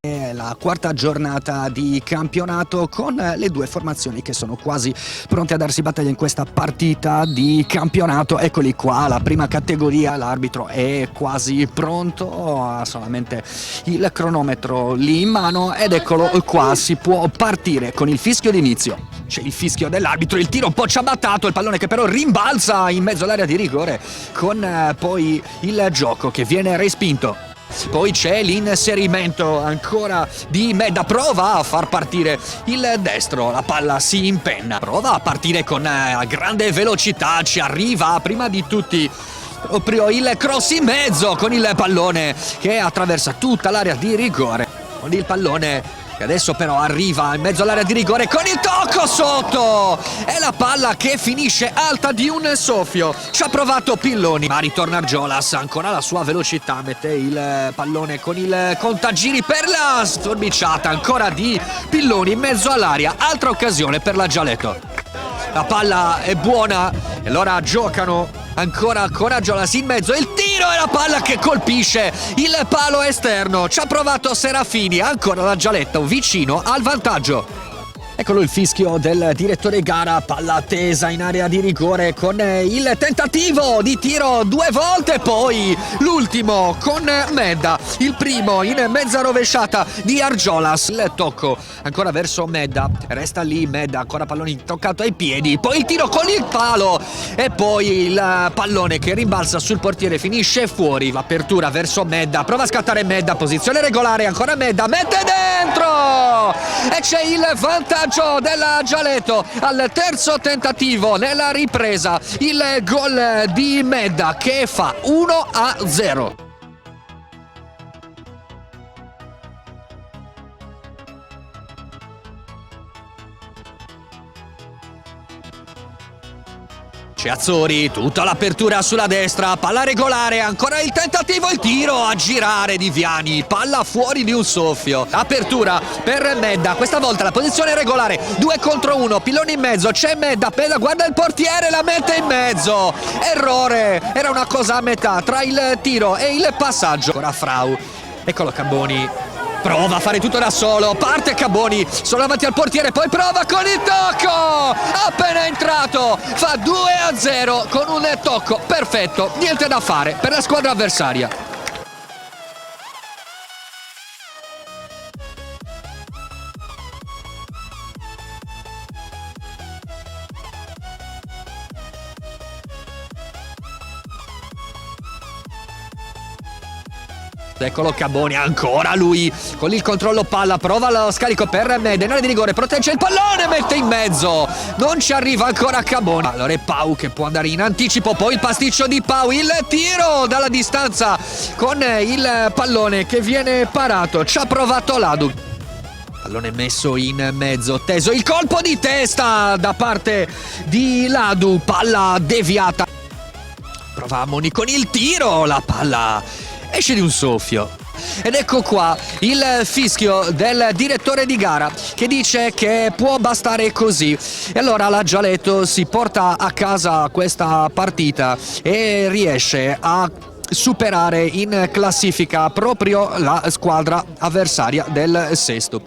La quarta giornata di campionato con le due formazioni che sono quasi pronte a darsi battaglia in questa partita di campionato. Eccoli qua, la prima categoria, l'arbitro è quasi pronto, ha solamente il cronometro lì in mano ed eccolo qua, si può partire con il fischio d'inizio. C'è il fischio dell'arbitro, il tiro un po' ciabattato, il pallone che però rimbalza in mezzo all'area di rigore con poi il gioco che viene respinto. Poi c'è l'inserimento ancora di Medda, prova a far partire il destro, la palla si impenna, prova a partire con grande velocità, ci arriva prima di tutti proprio il cross in mezzo con il pallone che attraversa tutta l'area di rigore, con il pallone che adesso però arriva in mezzo all'area di rigore con il tocco sotto e la palla che finisce alta di un soffio. Ci ha provato Pilloni ma ritorna Argiolas, ancora la sua velocità, mette il pallone con il contagiri per la sforbiciata ancora di Pilloni in mezzo all'area, altra occasione per la Gialetto. La palla è buona e allora giocano ancora con Argiolas in mezzo, il tiro e la palla che colpisce il palo esterno. Ci ha provato Serafini, ancora la Gialetto vicino al vantaggio. Eccolo il fischio del direttore gara, palla tesa in area di rigore con il tentativo di tiro due volte, poi l'ultimo con Medda, il primo in mezza rovesciata di Argiolas, il tocco ancora verso Medda, resta lì Medda, ancora pallone intoccato ai piedi, poi il tiro con il palo e poi il pallone che rimbalza sul portiere, finisce fuori, l'apertura verso Medda, prova a scattare Medda, posizione regolare, ancora Medda, mette dentro e c'è il vantaggio della Gialetto al terzo tentativo nella ripresa, il gol di Medda che fa 1-0. C'è Azzori, tutta l'apertura sulla destra, palla regolare, ancora il tentativo, il tiro a girare di Viani, palla fuori di un soffio. Apertura per Medda, questa volta la posizione regolare, 2 contro 1, Pilloni in mezzo, c'è Medda, guarda il portiere, la mette in mezzo. Errore, era una cosa a metà tra il tiro e il passaggio. Ancora Frau, eccolo Camboni. Prova a fare tutto da solo, parte Caboni, solo davanti al portiere, poi prova con il tocco! Appena entrato, fa 2-0 con un tocco perfetto, niente da fare per la squadra avversaria. Eccolo Caboni, ancora lui con il controllo palla, prova lo scarico per Medda, in area di rigore, protegge il pallone, mette in mezzo, non ci arriva ancora Caboni. Allora è Pau che può andare in anticipo, poi il pasticcio di Pau, il tiro dalla distanza con il pallone che viene parato, ci ha provato Ladu. Pallone messo in mezzo, teso, il colpo di testa da parte di Ladu, palla deviata. Prova Moni con il tiro, la palla esce di un soffio. Ed ecco qua il fischio del direttore di gara che dice che può bastare così. E allora la Gialetto si porta a casa questa partita e riesce a superare in classifica proprio la squadra avversaria del sesto.